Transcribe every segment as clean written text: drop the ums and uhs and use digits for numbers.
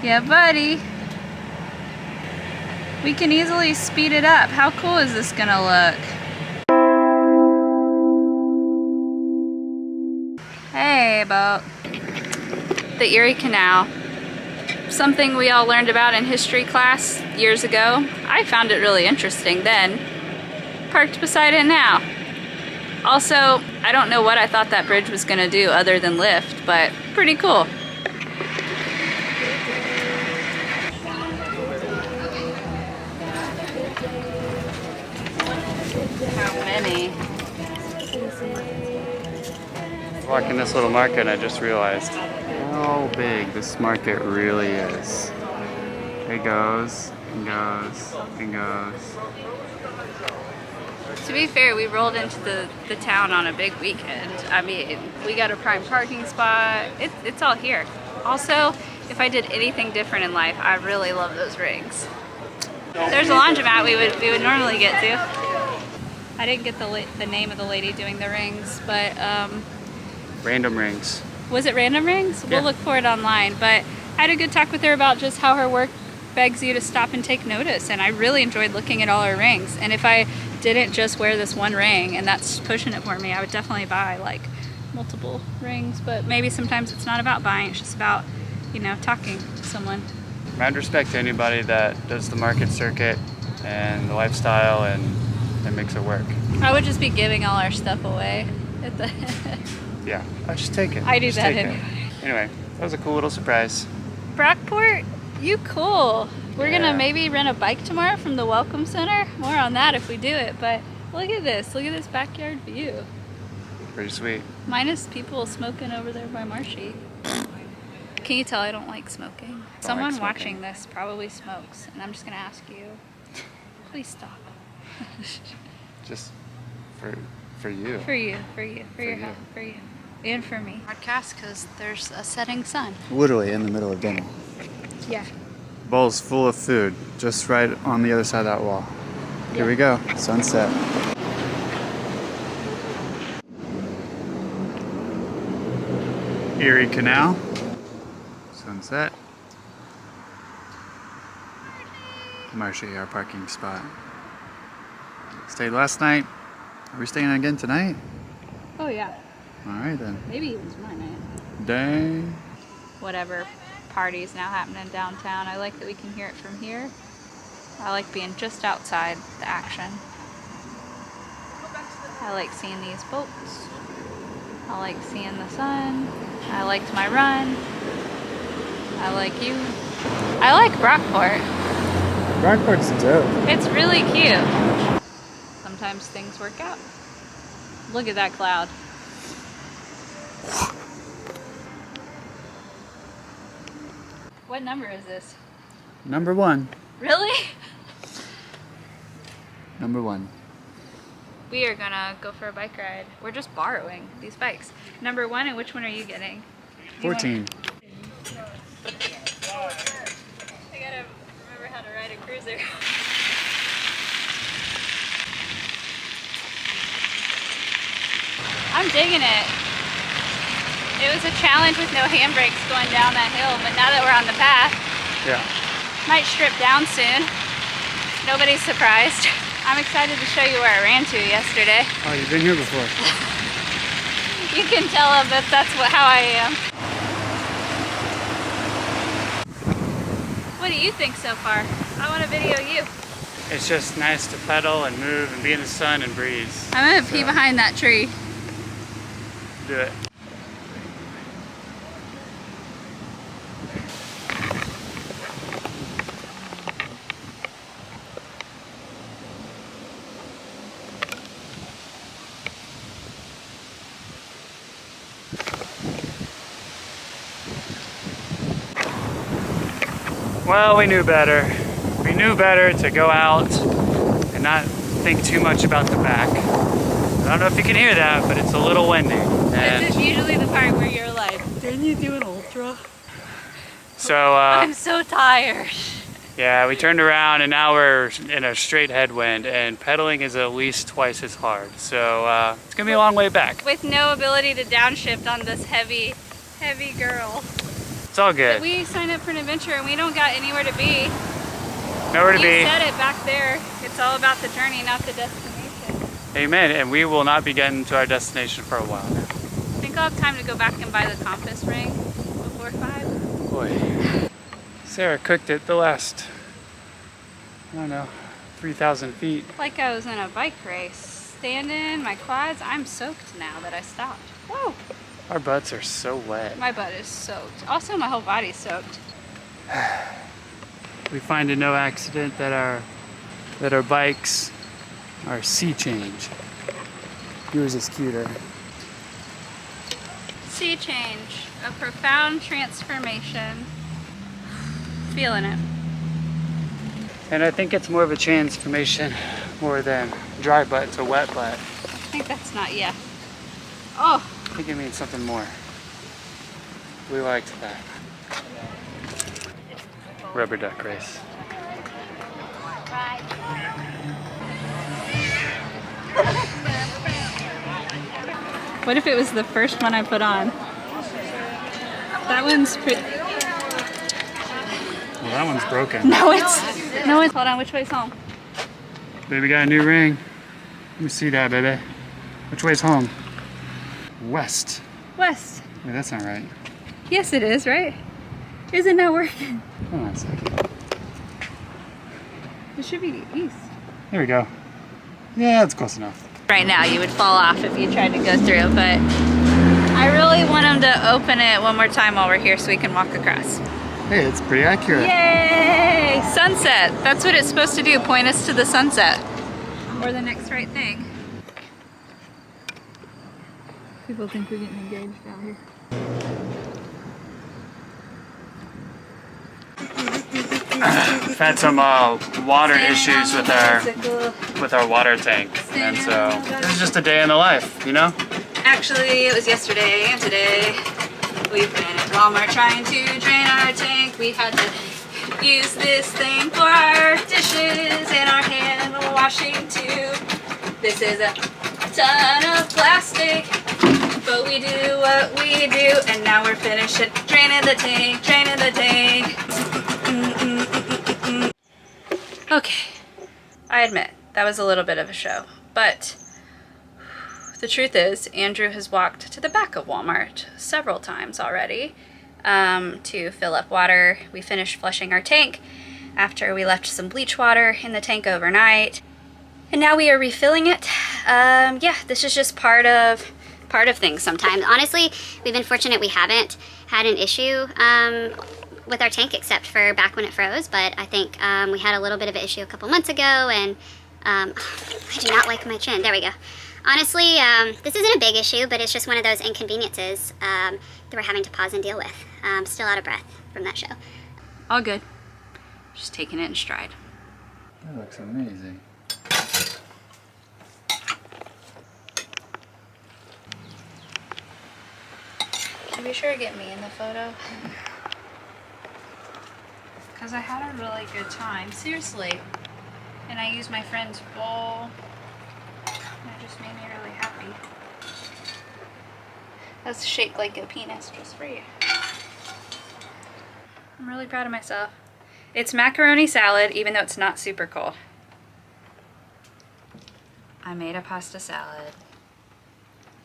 Yeah, buddy. We can easily speed it up. How cool is this gonna look? Hey, about the Erie Canal. Something we all learned about in history class years ago. I found it really interesting then. Parked beside it now. Also, I don't know what I thought that bridge was gonna do other than lift, but pretty cool. How many? Walking this little market, and I just realized how big this market really is. It goes and goes and goes. To be fair, we rolled into the town on a big weekend. I mean, we got a prime parking spot. It's all here. Also, if I did anything different in life, I really love those rings. There's a laundromat we would normally get to. I didn't get the name of the lady doing the rings, but Random rings. was it Random Rings? Yeah. We'll look for it online. But I had a good talk with her about just how her work begs you to stop and take notice, and I really enjoyed looking at all her rings. And if I didn't just wear this one ring and that's pushing it for me, I would definitely buy like multiple rings. But maybe sometimes it's not about buying, it's just about, you know, talking to someone. Mad respect to anybody that does the market circuit and the lifestyle and makes it work. I would just be giving all our stuff away at the Yeah, I'll just take it. I do Just that take it. anyway. Anyway, that was a cool little surprise. Brockport, you cool. We're Yeah. gonna maybe rent a bike tomorrow from the Welcome Center. More on that if we do it, but look at this backyard view. Pretty sweet. Minus people smoking over there by Marshy. Can you tell I don't like smoking? Someone smoking. watching this probably smokes, and I'm just gonna ask you, please stop. Just for you. For you, for your you. health, for you. And for me. Podcast, because there's a setting sun. Literally in the middle of dinner. Yeah. Bowls full of food, just right on the other side of that wall. Here we go, sunset. Erie Canal, sunset. Marshy, our parking spot. Stayed last night. Are we staying again tonight? Oh yeah. All right then. Maybe even tomorrow night. Dang. Whatever party's now happening downtown. I like that we can hear it from here. I like being just outside the action. I like seeing these boats. I like seeing the sun. I liked my run. I like you. I like Brockport. Brockport's dope. It's really cute. Sometimes things work out. Look at that cloud. What number is this? Number one. Really? Number one. We are gonna go for a bike ride. We're just borrowing these bikes. Number one, and which one are you getting? 14. I gotta remember how to ride a cruiser. I'm digging it. It was a challenge with no handbrakes going down that hill, but now that we're on the path, Yeah. might strip down soon. Nobody's surprised. I'm excited to show you where I ran to yesterday. Oh, you've been here before. You can tell them that that's how I am. What do you think so far? I want to video you. It's just nice to pedal and move and be in the sun and breeze. I'm gonna pee behind that tree. Do it. Well, we knew better. We knew better to go out and not think too much about the back. I don't know if you can hear that, but it's a little windy. And This is usually the part where you're like, didn't you do an ultra? so, I'm so tired. yeah, we turned around and now we're in a straight headwind, and pedaling is at least twice as hard. So it's gonna be a long way back. With no ability to downshift on this heavy girl. It's all good. We signed up for an adventure and we don't got anywhere to be. Nowhere to be. You said it back there. It's all about the journey, not the destination. Amen. And we will not be getting to our destination for a while now. I think I'll have time to go back and buy the compass ring before 5. Boy. Sarah cooked it the last, I don't know, 3,000 feet. Like I was in a bike race. Standing, my quads, I'm soaked now that I stopped. Whoa. Our butts are so wet. My butt is soaked. Also, my whole body's soaked. We find in no accident that our bikes are sea change. Yours is cuter. Sea change, a profound transformation. Feeling it. And I think it's more of a transformation more than dry butt to wet butt. I think that's not, yeah. Oh. I think it means something more. We liked that. Rubber duck race. What if it was the first one I put on? That one's pretty. Well, that one's broken. No, it's. Hold on, which way's home? Baby got a new ring. Let me see that, baby. Which way's home? West. West. Wait, that's not right. Yes, it is, right? Is it not working? Hold on a second. It should be east. There we go. Yeah, that's close enough. Right now, you would fall off if you tried to go through, but I really want them to open it one more time while we're here so we can walk across. Hey, it's pretty accurate. Yay! Sunset. That's what it's supposed to do, point us to the sunset. Or the next right thing. People think we're getting engaged out here. We've had some water issues with our water tank, and so this is just a day in the life, you know? Actually, it was yesterday and today. We've been at Walmart trying to drain our tank. We had to use this thing for our dishes and our hand washing too. This is a ton of plastic, but we do what we do, and now we're finished draining the tank, draining the tank. Okay, I admit, that was a little bit of a show, but the truth is, Andrew has walked to the back of Walmart several times already to fill up water. We finished flushing our tank after we left some bleach water in the tank overnight, and now we are refilling it. Yeah, this is just part of things sometimes. Honestly, we've been fortunate we haven't had an issue with our tank except for back when it froze, but I think we had a little bit of an issue a couple months ago, and I do not like my chin. There we go. Honestly, this isn't a big issue, but it's just one of those inconveniences that we're having to pause and deal with. Still out of breath from that show. All good. Just taking it in stride. That looks amazing. Can you be sure to get me in the photo? Because I had a really good time, seriously. And I used my friend's bowl. And it just made me really happy. That's shaped like a penis just for you. I'm really proud of myself. It's macaroni salad, even though it's not super cold. I made a pasta salad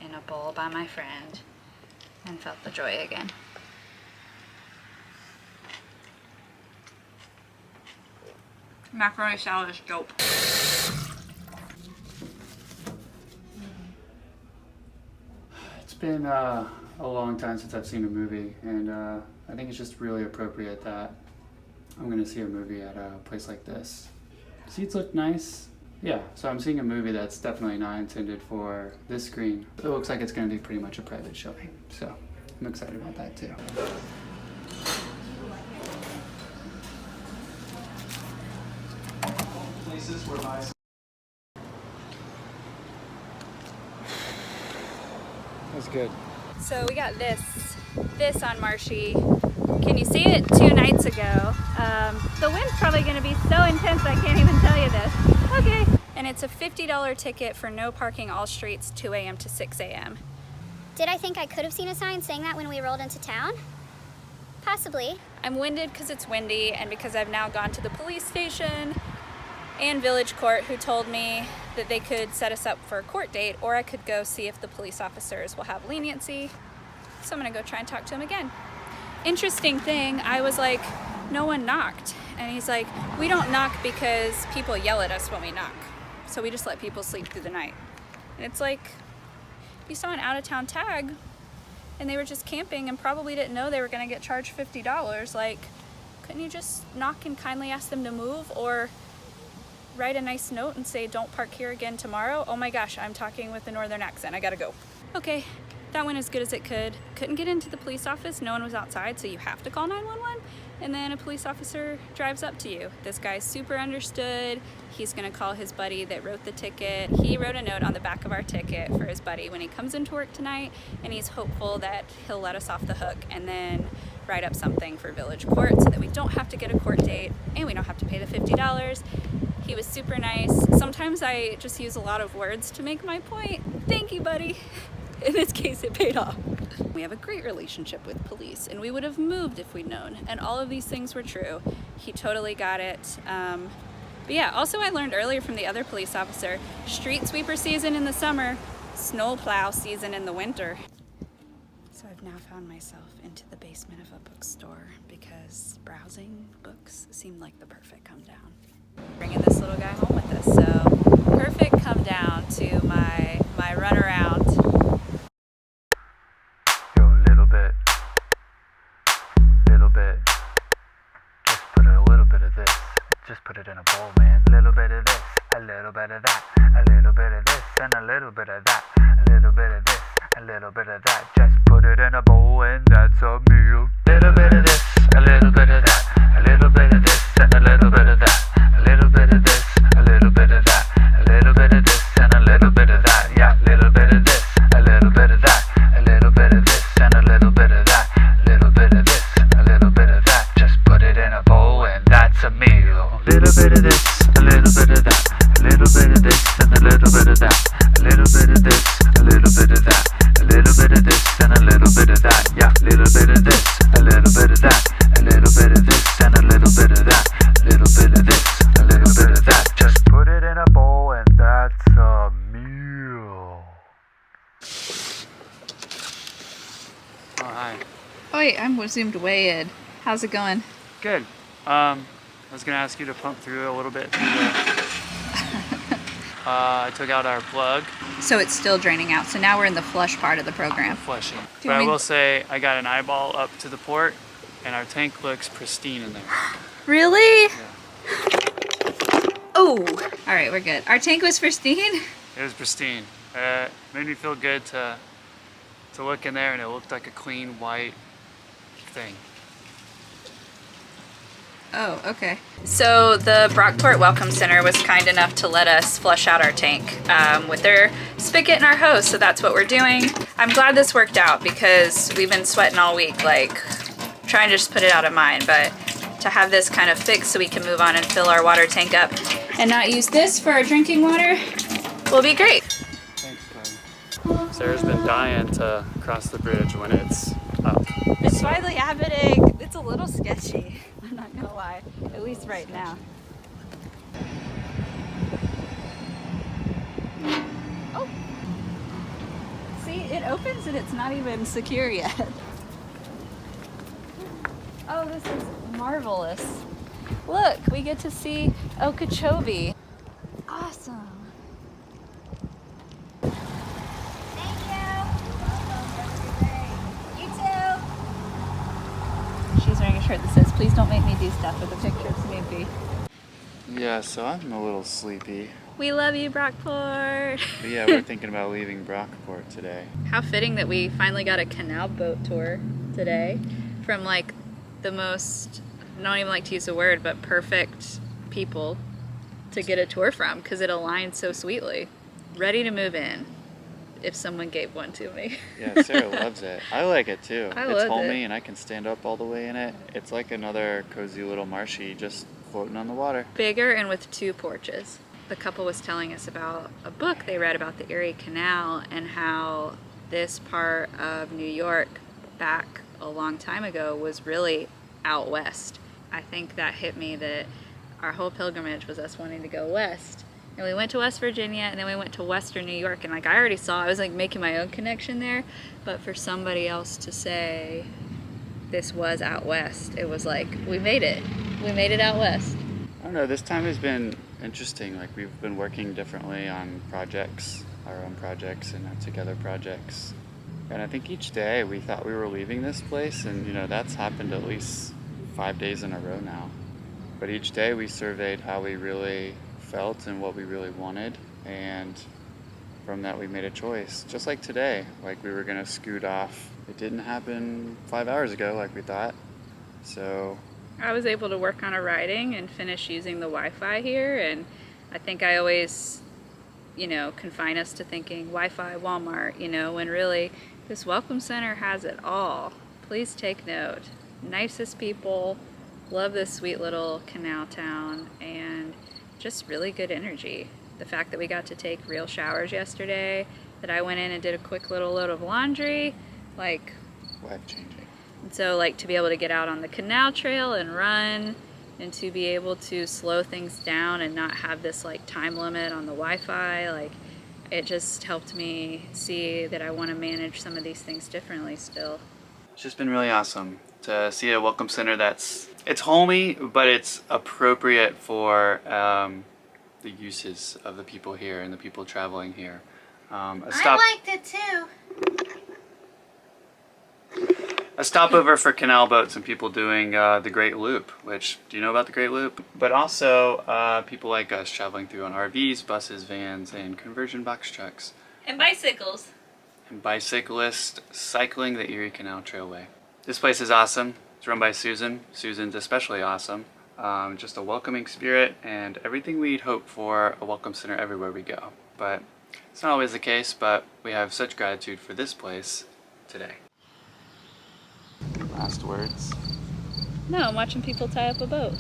in a bowl by my friend and felt the joy again. Macaroni salad is dope. It's been a long time since I've seen a movie, and I think it's just really appropriate that I'm going to see a movie at a place like this. Seats look nice. Yeah, so I'm seeing a movie that's definitely not intended for this screen. It looks like it's going to be pretty much a private showing, so I'm excited about that too. That's good. So we got this on Marshy. Can you see it 2 nights ago? The wind's probably gonna be so intense I can't even tell you this. Okay. And it's a $50 ticket for no parking all streets 2 a.m. to 6 a.m. Did I think I could have seen a sign saying that when we rolled into town? Possibly. I'm winded because it's windy and because I've now gone to the police station and village court, who told me that they could set us up for a court date, or I could go see if the police officers will have leniency. So I'm gonna go try and talk to him again. Interesting thing, I was like, no one knocked. And he's like, we don't knock because people yell at us when we knock. So we just let people sleep through the night. And it's like, you saw an out-of-town tag and they were just camping and probably didn't know they were gonna get charged $50. Like, couldn't you just knock and kindly ask them to move, or write a nice note and say, don't park here again tomorrow? Oh my gosh, I'm talking with a northern accent, I gotta go. Okay, that went as good as it could. Couldn't get into the police office, no one was outside, so you have to call 911, and then a police officer drives up to you. This guy's super understood. He's gonna call his buddy that wrote the ticket. He wrote a note on the back of our ticket for his buddy when he comes into work tonight, and he's hopeful that he'll let us off the hook and then write up something for village court so that we don't have to get a court date and we don't have to pay the $50. He was super nice. Sometimes I just use a lot of words to make my point. Thank you, buddy. In this case, it paid off. We have a great relationship with police, and we would have moved if we'd known. And all of these things were true. He totally got it. But yeah, also I learned earlier from the other police officer, street sweeper season in the summer, snow plow season in the winter. So I've now found myself into the basement of a bookstore because browsing books seemed like the perfect come down. Bringing this little guy home with us, so perfect come down to my run around. Yo, little bit, just put a little bit of this, just put it in a bowl, man. A little bit of this, a little bit of that, a little bit of this, and a little bit of that, a little bit of this, a little bit of that, just put it in a bowl and that's a meal. Little bit of this, a little bit of that, a little bit of this, and a little bit of that, a little bit of this, a little bit of that, a little bit of this, and a little bit of that, yeah, little bit of this, a little bit of that, a little bit of this, and a little bit of that, a little bit of this, a little bit of that, just put it in a bowl and that's a meal. Little bit of this, a little bit of that, a little bit of this, and a little bit of that, a little bit of this, a little bit of that, a little bit of this, and a little bit of that, yeah, little bit of this, a little bit of that, a little bit of this, and a little bit of that, little bit of this, a little bit of that, just put it in a bowl and that's a meal. Oh, hi. Oh wait, I'm zoomed way in. How's it going? Good. I was gonna ask you to pump through a little bit through the I took out our plug. So it's still draining out. So now we're in the flush part of the program. Flushing. Do But I we- will say I got an eyeball up to the port and our tank looks pristine in there. Really? Yeah. Oh, all right, we're good. Our tank was pristine. It was pristine. Made me feel good to look in there, and it looked like a clean white thing. Oh, okay. So the Brockport Welcome Center was kind enough to let us flush out our tank with their spigot and our hose, so that's what we're doing. I'm glad this worked out because we've been sweating all week, like trying to just put it out of mind, but to have this kind of fixed so we can move on and fill our water tank up and not use this for our drinking water will be great. Thanks, bud. Sarah's been dying to cross the bridge when it's up. It's finally happening. It's a little sketchy, I'm not gonna lie, at least right now. Oh, see, it opens and it's not even secure yet. Oh, this is marvelous. Look, we get to see Okeechobee. Awesome. Thank you. You too. She's wearing a shirt that says, please don't make me do stuff with a picture of Snoopy. Yeah, so I'm a little sleepy. We love you, Brockport. But yeah, we're thinking about leaving Brockport today. How fitting that we finally got a canal boat tour today from like the most, I don't even like to use the word, but perfect people to get a tour from because it aligned so sweetly. Ready to move in if someone gave one to me. Yeah, Sarah loves it. I like it too. I It's love homey it. and I can stand up all the way in it. It's like another cozy little marshy just floating on the water. Bigger and with 2 porches. The couple was telling us about a book they read about the Erie Canal and how this part of New York back a long time ago was really out west. I think that hit me that our whole pilgrimage was us wanting to go west. And we went to West Virginia, and then we went to Western New York, and like I already saw, I was like making my own connection there, but for somebody else to say this was out west, it was like, we made it out west. I don't know, this time has been interesting. Like, we've been working differently on projects, our own projects and our together projects. And I think each day we thought we were leaving this place, and you know, that's happened at least 5 days in a row now. But each day we surveyed how we really felt and what we really wanted, and from that we made a choice. Just like today, like we were gonna scoot off. It didn't happen 5 hours ago like we thought. So I was able to work on a writing and finish using the Wi-Fi here, and I think I always, you know, confine us to thinking Wi-Fi, Walmart, you know, when really this Welcome Center has it all. Please take note. Nicest people, love this sweet little canal town, and just really good energy. The fact that we got to take real showers yesterday, that I went in and did a quick little load of laundry, like life-changing. And so like to be able to get out on the canal trail and run, and to be able to slow things down and not have this like time limit on the Wi-Fi, like it just helped me see that I want to manage some of these things differently still. It's just been really awesome to see a welcome center it's homey, but it's appropriate for the uses of the people here and the people traveling here. I liked it too. A stopover for canal boats and people doing the Great Loop, which, do you know about the Great Loop? But also people like us traveling through on RVs, buses, vans, and conversion box trucks. And bicycles. And bicyclists cycling the Erie Canal Trailway. This place is awesome. It's run by Susan. Susan's especially awesome. Just a welcoming spirit and everything we'd hope for a welcome center everywhere we go. But it's not always the case, but we have such gratitude for this place today. Last words? No, I'm watching people tie up a boat.